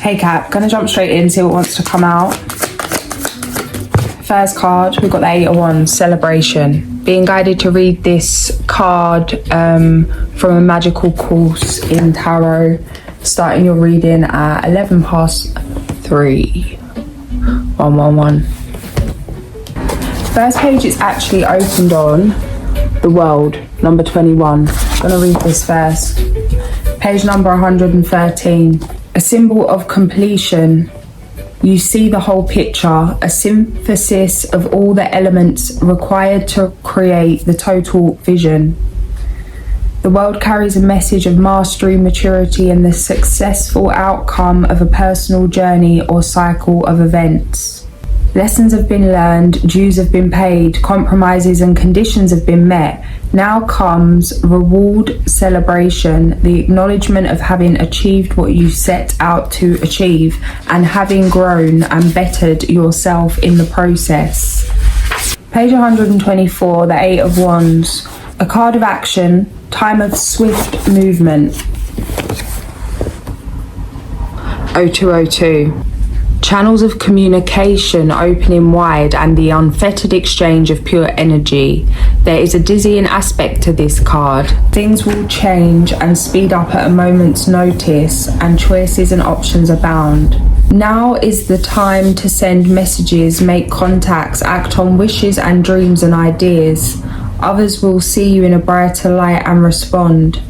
Hey Cap, gonna jump straight in, see what wants to come out. First card, we've got the 8 of Wands, Celebration. Being guided to read this card from a magical course in tarot. Starting your reading at 3:11. 111. First page is actually opened on the World, number 21. I'm gonna read this first. Page number 113. A symbol of completion. You see the whole picture, a synthesis of all the elements required to create the total vision. The world carries a message of mastery, maturity, and the successful outcome of a personal journey or cycle of events. Lessons have been learned, dues have been paid, compromises and conditions have been met. Now comes reward, celebration, the acknowledgement of having achieved what you set out to achieve and having grown and bettered yourself in the process. Page 124, the 8 of Wands. A card of action, time of swift movement. 0202. Channels of communication opening wide and the unfettered exchange of pure energy. There is a dizzying aspect to this card. Things will change and speed up at a moment's notice, and choices and options abound. Now is the time to send messages, make contacts, act on wishes and dreams and ideas. Others will see you in a brighter light and respond.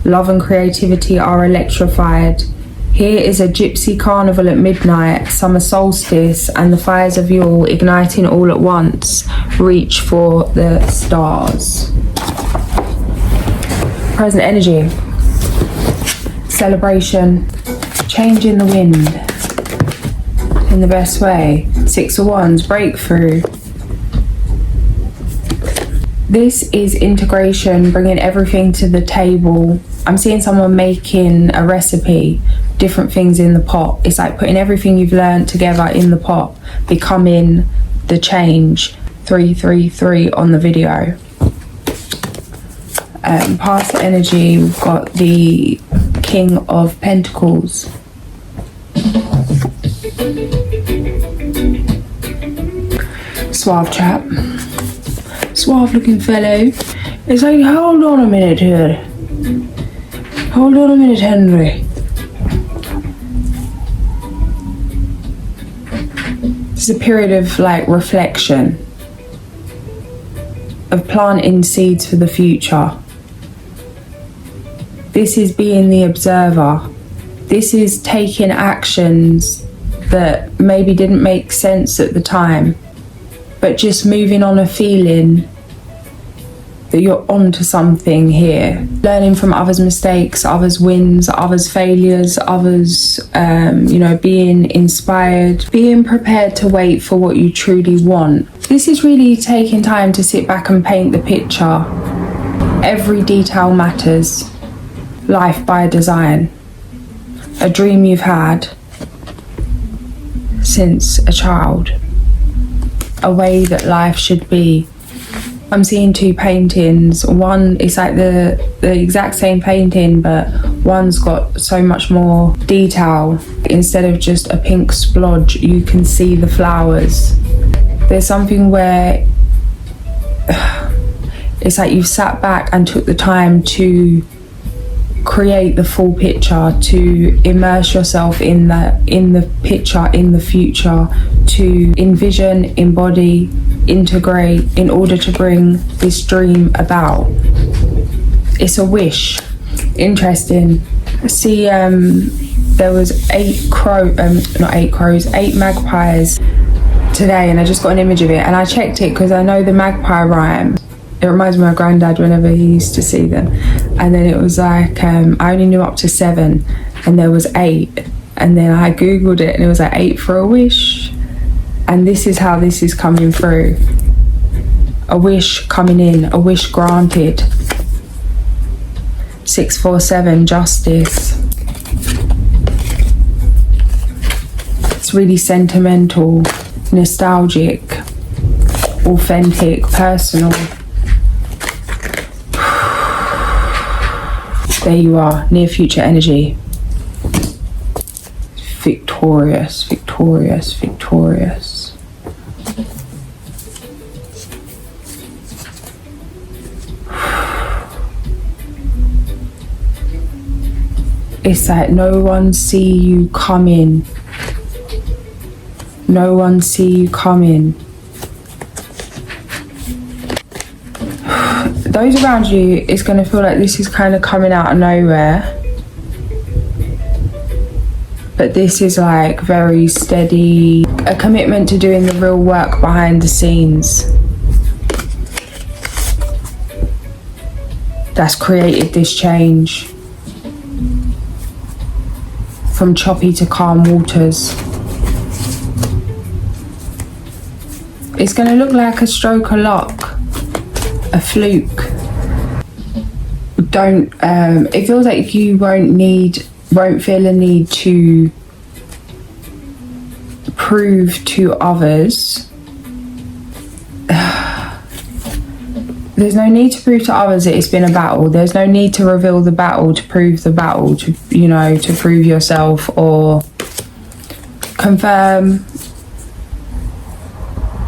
Love and creativity are electrified. Here is a gypsy carnival at midnight, summer solstice, and the fires of Yule igniting all at once. Reach for the stars. Present energy. Celebration. Change in the wind. In the best way. 6 of Wands, breakthrough. This is integration, bringing everything to the table. I'm seeing someone making a recipe, different things in the pot. It's like putting everything you've learned together in the pot, becoming the change. 333 on the video. Past energy, we've got the King of Pentacles. Suave chap. Suave looking fellow. It's like, hold on a minute here. Hold on a minute, Henry. This is a period of like reflection, of planting seeds for the future. This is being the observer. This is taking actions that maybe didn't make sense at the time, but just moving on a feeling that you're onto something here. Learning from others' mistakes, others' wins, others' failures, others, being inspired, being prepared to wait for what you truly want. This is really taking time to sit back and paint the picture. Every detail matters. Life by design. A dream you've had since a child. A way that life should be. I'm seeing 2 paintings. One is like the exact same painting, but one's got so much more detail. Instead of just a pink splodge, you can see the flowers. There's something where it's like you've sat back and took the time to create the full picture, to immerse yourself in the picture, in the future, to envision, embody, integrate in order to bring this dream about. It's a wish. Interesting. See, there was 8 magpies today, and I just got an image of it, and I checked it because I know the magpie rhyme. It reminds me of my granddad whenever he used to see them. And then it was like, I only knew up to 7, and there was 8. And then I Googled it, and it was like 8 for a wish. And this is how this is coming through. A wish coming in, a wish granted. 647, justice. It's really sentimental, nostalgic, authentic, personal. There you are, near future energy. victorious, victorious, victorious. It's like no one see you coming. No one see you coming. Those around you, it's going to feel like this is kind of coming out of nowhere. But this is like very steady, a commitment to doing the real work behind the scenes that's created this change. From choppy to calm waters. It's going to look like a stroke of luck, a fluke. Don't, it feels like you won't feel a need to prove to others. There's no need to prove to others that it's been a battle. There's no need to reveal the battle to prove the battle, to, you know, to prove yourself or confirm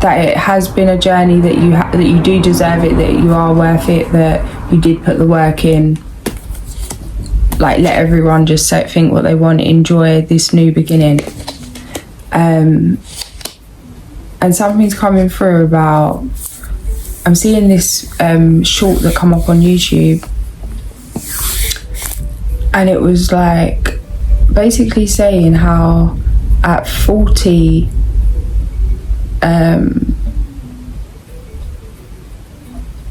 that it has been a journey, that you do deserve it, that you are worth it, that you did put the work in. Like, let everyone just think what they want, enjoy this new beginning. And something's coming through about, I'm seeing this short that come up on YouTube, and it was like basically saying how at 40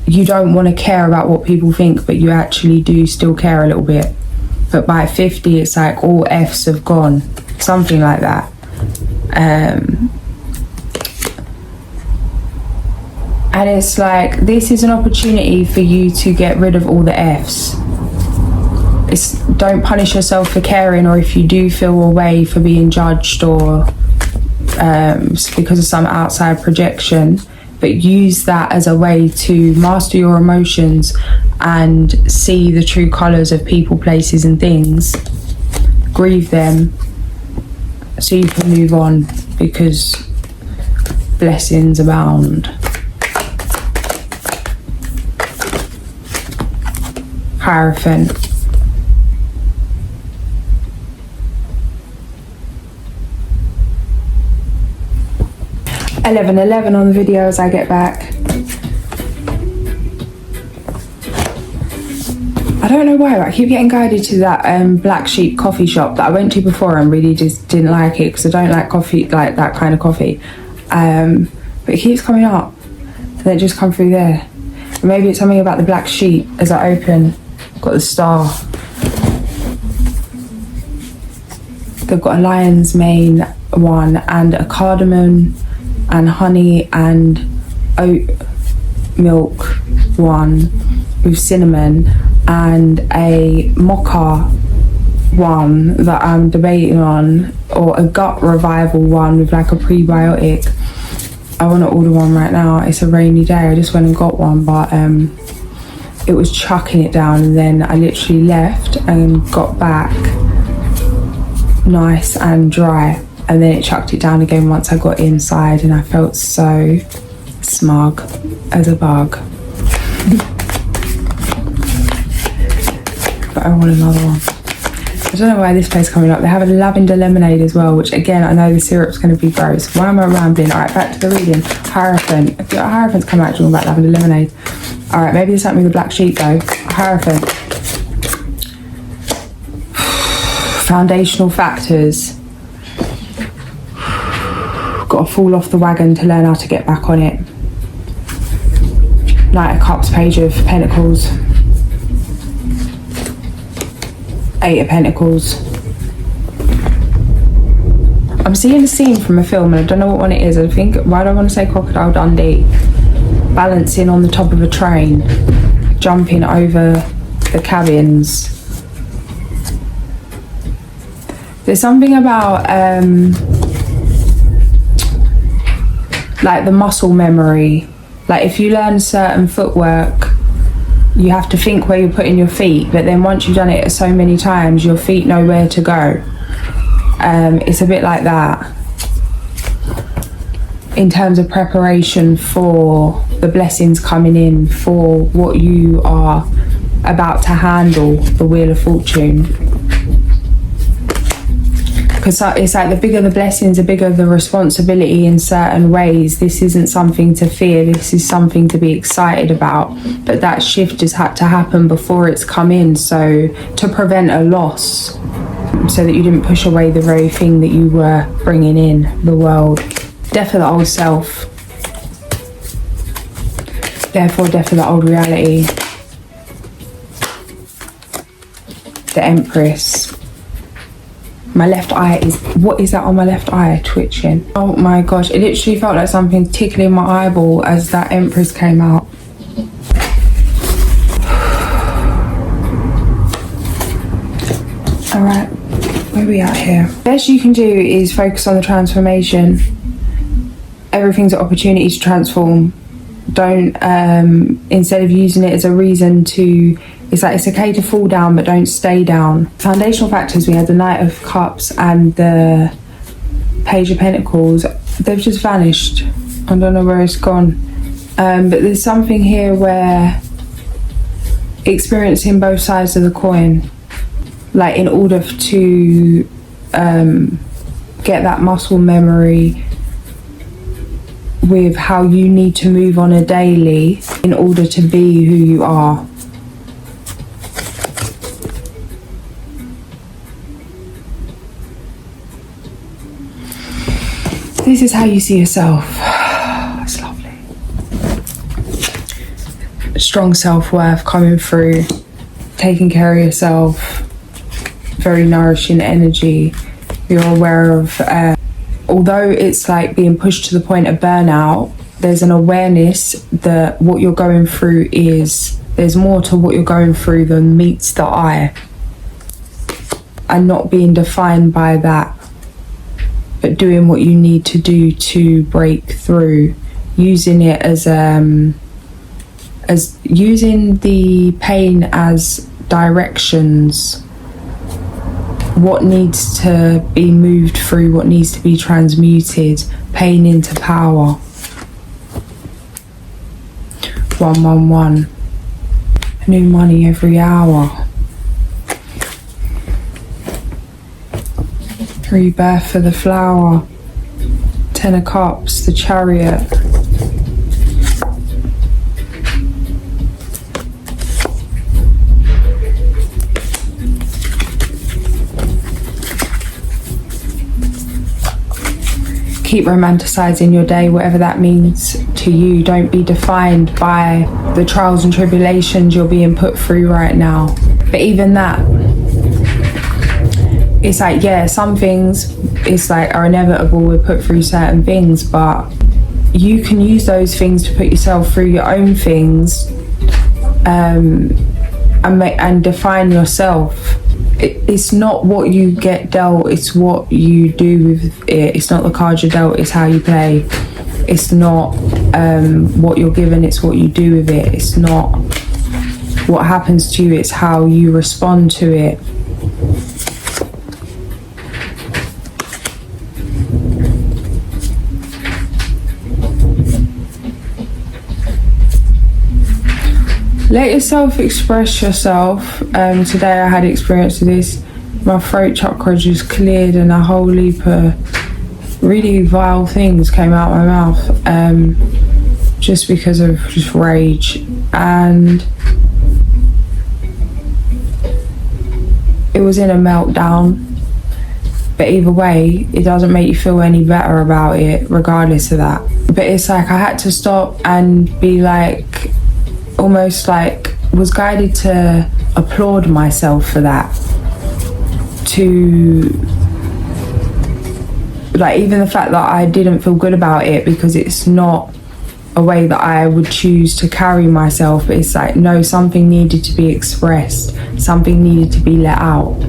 you don't want to care about what people think, but you actually do still care a little bit. But by 50 it's like all F's have gone, something like that. And it's like, this is an opportunity for you to get rid of all the F's. Don't punish yourself for caring, or if you do feel a way for being judged or because of some outside projection, but use that as a way to master your emotions and see the true colours of people, places and things. Grieve them so you can move on, because blessings abound. Hierophant. $11:11 on the video as I get back. I don't know why, but I keep getting guided to that Black Sheep coffee shop that I went to before and really just didn't like it because I don't like coffee, like that kind of coffee. But it keeps coming up and then it just come through there. Or maybe it's something about the Black Sheep. As I open, got the star. They've got a lion's mane one and a cardamom and honey and oat milk one with cinnamon, and a mocha one that I'm debating on, or a gut revival one with like a prebiotic. I want to order one right now. It's a rainy day. I just went and got one, but it was chucking it down, and then I literally left and got back nice and dry, and then it chucked it down again once I got inside, and I felt so smug as a bug. But I want another one. I don't know why this place coming up. They have a lavender lemonade as well, which again, I know the syrup's going to be gross. Why am I rambling? All right, back to the reading. Hierophant. If your Hierophant's come out talking about lavender lemonade. All right, maybe there's something with the Black Sheep though. Hierophant. Foundational factors. Got to fall off the wagon to learn how to get back on it. Knight of Cups, Page of Pentacles. 8 of Pentacles. I'm seeing a scene from a film and I don't know what one it is. I think, why do I want to say Crocodile Dundee? Balancing on the top of a train, jumping over the cabins. There's something about like the muscle memory. Like if you learn certain footwork, you have to think where you're putting your feet, but then once you've done it so many times, your feet know where to go. It's a bit like that in terms of preparation for the blessings coming in, for what you are about to handle, the Wheel of Fortune. Because it's like the bigger the blessings, the bigger the responsibility in certain ways. This isn't something to fear, this is something to be excited about. But that shift just had to happen before it's come in, so to prevent a loss, so that you didn't push away the very thing that you were bringing in the world. Death of the old self. Therefore, death of the old reality. The Empress. My left eye is... What is that on my left eye? Twitching. Oh my gosh. It literally felt like something tickling my eyeball as that Empress came out. Alright. Where are we at here? Best you can do is focus on the transformation. Everything's an opportunity to transform. Don't, instead of using it as a reason to... It's like it's okay to fall down, but don't stay down. Foundational factors, we had the Knight of Cups and the Page of Pentacles. They've just vanished. I don't know where it's gone. But there's something here where experiencing both sides of the coin, like in order to get that muscle memory with how you need to move on a daily in order to be who you are. This is how you see yourself. It's lovely. Strong self-worth coming through, taking care of yourself, very nourishing energy. You're aware of, although it's like being pushed to the point of burnout, there's an awareness that what you're going through there's more to what you're going through than meets the eye. And not being defined by that, but doing what you need to do to break through, using it as using the pain as directions. What needs to be moved through, what needs to be transmuted, pain into power. 111. New money every hour. Rebirth for the Flower. 10 of Cups, the Chariot. Keep romanticizing your day, whatever that means to you. Don't be defined by the trials and tribulations you're being put through right now. But even that, it's like, yeah, some things it's like are inevitable. We're put through certain things, but you can use those things to put yourself through your own things, and define yourself. It's not what you get dealt, it's what you do with it. It's not the cards you're dealt, it's how you play. It's not what you're given, it's what you do with it. It's not what happens to you, it's how you respond to it. Let yourself express yourself. Today I had experience of this. My throat chakra just cleared and a whole heap of really vile things came out my mouth, just because of just rage. And it was in a meltdown. But either way, it doesn't make you feel any better about it, regardless of that. But it's like I had to stop and be like, almost like was guided to applaud myself for that, to like even the fact that I didn't feel good about it, because it's not a way that I would choose to carry myself. But it's like, no, something needed to be expressed, something needed to be let out,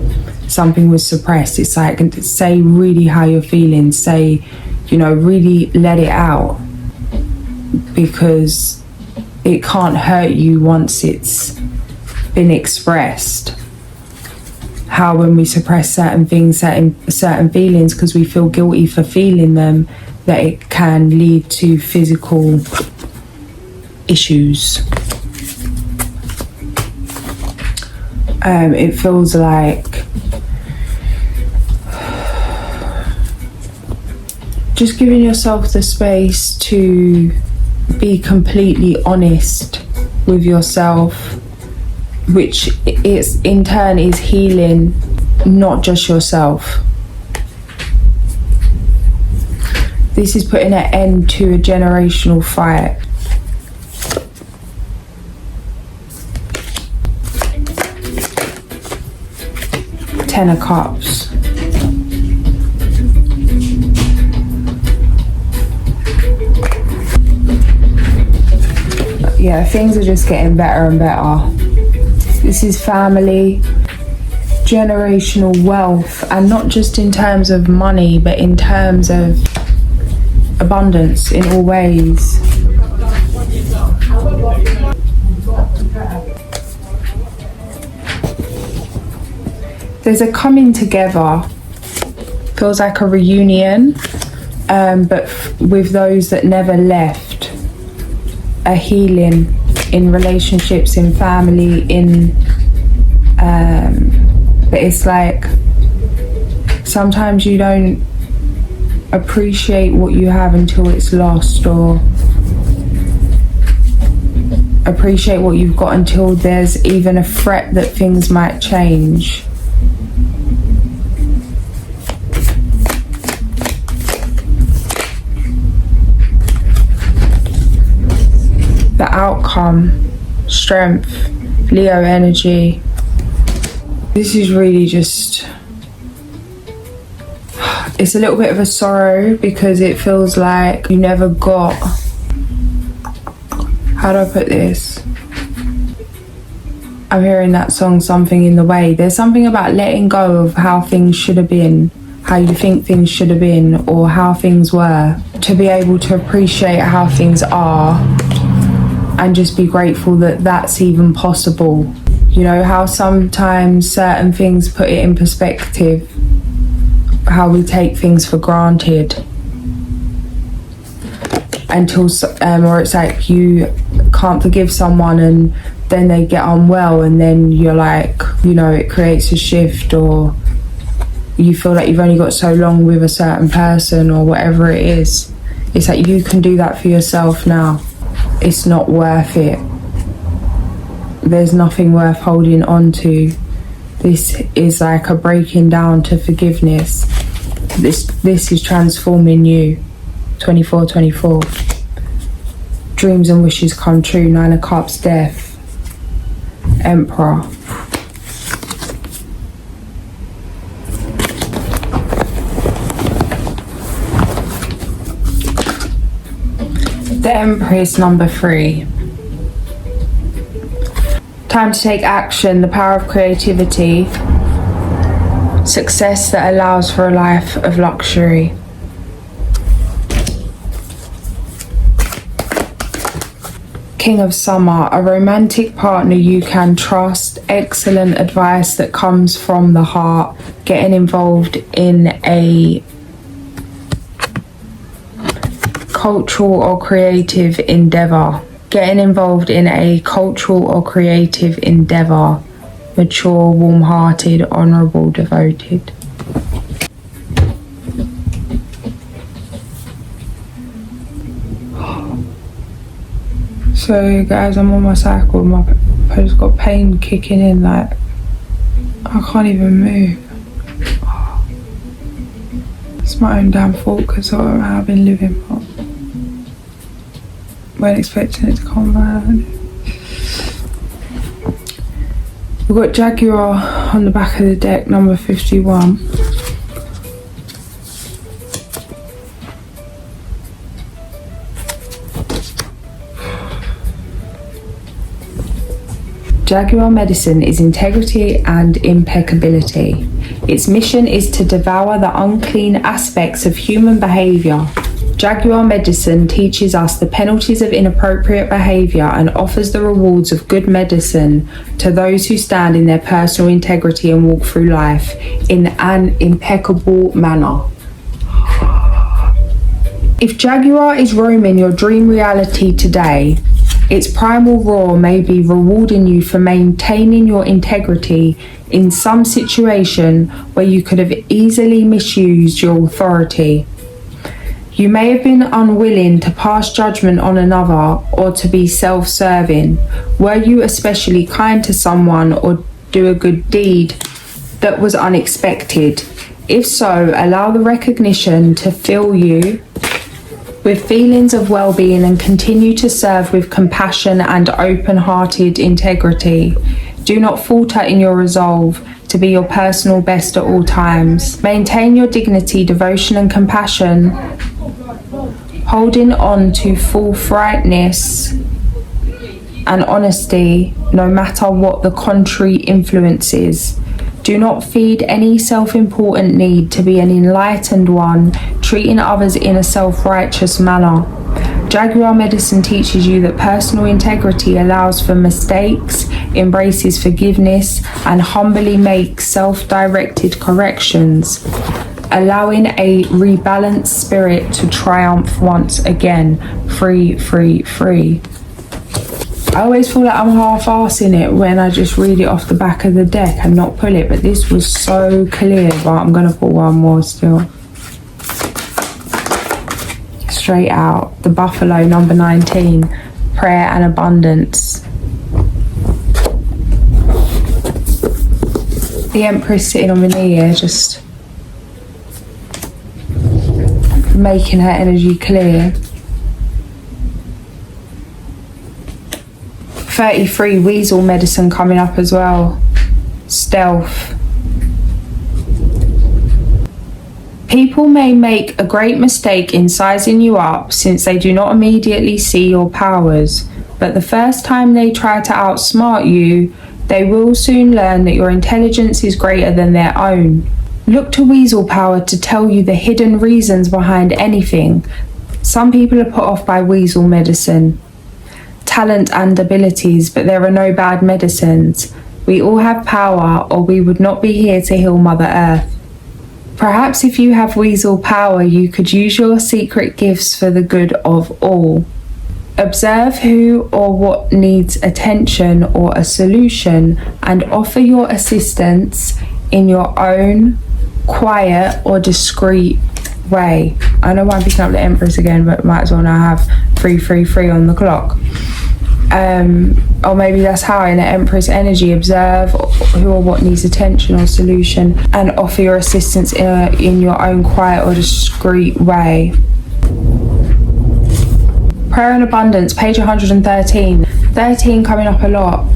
something was suppressed. It's like, say really how you're feeling, say, you know, really let it out, because it can't hurt you once it's been expressed. how when we suppress certain things, certain feelings, because we feel guilty for feeling them, that it can lead to physical issues. It feels like just giving yourself the space to be completely honest with yourself, which is in turn is healing not just yourself. This is putting an end to a generational fight. Ten of Cups. Yeah, things are just getting better and better. This is family, generational wealth, and not just in terms of money, but in terms of abundance in all ways. There's a coming together. Feels like a reunion, but with those that never left. A healing in relationships, in family, but it's like sometimes you don't appreciate what you have until it's lost, or appreciate what you've got until there's even a threat that things might change. The outcome, strength, Leo energy. This is really just, it's a little bit of a sorrow because it feels like you never got, how do I put this? I'm hearing that song, Something in the Way. There's something about letting go of how things should have been, how you think things should have been, or how things were, to be able to appreciate how things are. And just be grateful that that's even possible. You know, how sometimes certain things put it in perspective, how we take things for granted. Until, or it's like you can't forgive someone and then they get unwell and then you're like, you know, it creates a shift, or you feel like you've only got so long with a certain person or whatever it is. It's like you can do that for yourself now. It's not worth it. There's nothing worth holding on to. This is like a breaking down to forgiveness. This is transforming you. 24/24. Dreams and wishes come true. 9 of Cups, death. Emperor. The Empress, number 3. Time to take action, the power of creativity. Success that allows for a life of luxury. King of Summer, a romantic partner you can trust. Excellent advice that comes from the heart. Getting involved in a cultural or creative endeavor. Getting involved in a cultural or creative endeavor. Mature, warm-hearted, honourable, devoted. So guys, I'm on my cycle. My body's got pain kicking in, like I can't even move. It's my own damn fault because of how I've been living. But weren't expecting it to come back. We've got Jaguar on the back of the deck, number 51. Jaguar medicine is integrity and impeccability. Its mission is to devour the unclean aspects of human behaviour Jaguar medicine teaches us the penalties of inappropriate behaviour and offers the rewards of good medicine to those who stand in their personal integrity and walk through life in an impeccable manner. If Jaguar is roaming your dream reality today, its primal roar may be rewarding you for maintaining your integrity in some situation where you could have easily misused your authority. You may have been unwilling to pass judgment on another or to be self-serving. Were you especially kind to someone or do a good deed that was unexpected? If so, allow the recognition to fill you with feelings of well-being and continue to serve with compassion and open-hearted integrity. Do not falter in your resolve to be your personal best at all times. Maintain your dignity, devotion and compassion, holding on to forthrightness and honesty no matter what the contrary influences. Do not feed any self-important need to be an enlightened one, treating others in a self-righteous manner. Jaguar medicine teaches you that personal integrity allows for mistakes, embraces forgiveness, and humbly makes self-directed corrections, allowing a rebalanced spirit to triumph once again. Free, free, free. I always feel like I'm half-arsing it when I just read it off the back of the deck and not pull it, but this was so clear, but I'm going to pull one more still. Straight out, the Buffalo, number 19, prayer and abundance. The Empress sitting on my knee here, just making her energy clear. 33, weasel medicine coming up as well. Stealth. People may make a great mistake in sizing you up since they do not immediately see your powers, but the first time they try to outsmart you, they will soon learn that your intelligence is greater than their own. Look to weasel power to tell you the hidden reasons behind anything. Some people are put off by weasel medicine, talent and abilities, but there are no bad medicines. We all have power, or we would not be here to heal Mother Earth. Perhaps if you have weasel power, you could use your secret gifts for the good of all. Observe who or what needs attention or a solution and offer your assistance in your own quiet or discreet way. I know why I'm picking up the Empress again, but might as well now have 333 on the clock. Or maybe that's how, in the Empress energy, observe who or what needs attention or solution and offer your assistance in your own quiet or discreet way. Prayer and abundance, page 113. 13 coming up a lot.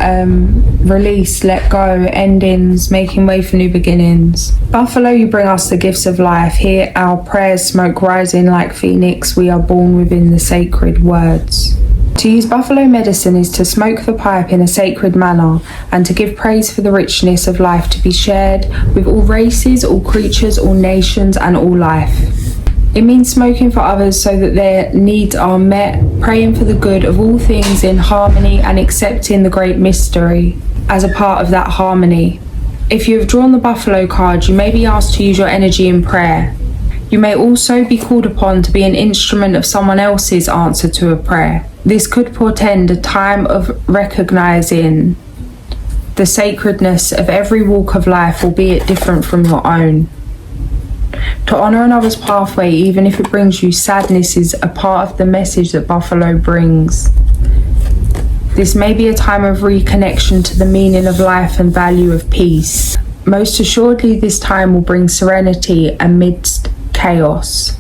Release, let go, endings, making way for new beginnings. Buffalo, you bring us the gifts of life. Hear our prayers, smoke rising like phoenix. We are born within the sacred words. To use buffalo medicine is to smoke the pipe in a sacred manner and to give praise for the richness of life to be shared with all races, all creatures, all nations and all life. It means smoking for others so that their needs are met, praying for the good of all things in harmony and accepting the great mystery as a part of that harmony. If you have drawn the buffalo card, you may be asked to use your energy in prayer. You may also be called upon to be an instrument of someone else's answer to a prayer. This could portend a time of recognizing the sacredness of every walk of life, albeit different from your own. To honor another's pathway, even if it brings you sadness, is a part of the message that Buffalo brings. This may be a time of reconnection to the meaning of life and value of peace. Most assuredly, this time will bring serenity amidst chaos.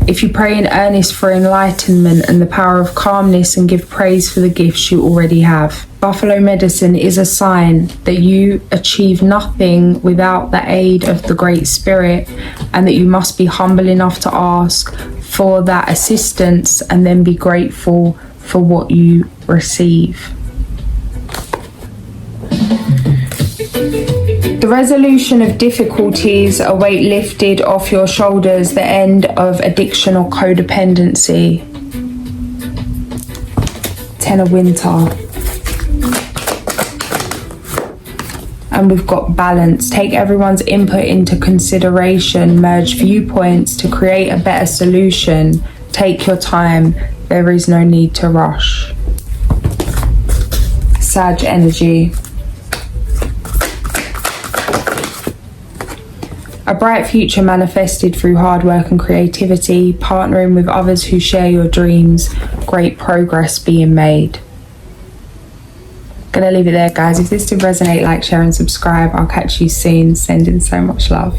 If you pray in earnest for enlightenment and the power of calmness and give praise for the gifts you already have. Buffalo medicine is a sign that you achieve nothing without the aid of the Great Spirit, and that you must be humble enough to ask for that assistance and then be grateful for what you receive. The resolution of difficulties, a weight lifted off your shoulders, the end of addiction or codependency. 10 of Winter. And we've got balance. Take everyone's input into consideration. Merge viewpoints to create a better solution. Take your time. There is no need to rush. Sag energy. A bright future manifested through hard work and creativity. Partnering with others who share your dreams. Great progress being made. Gonna leave it there, guys. If this did resonate, like, share and subscribe. I'll catch you soon. Sending so much love.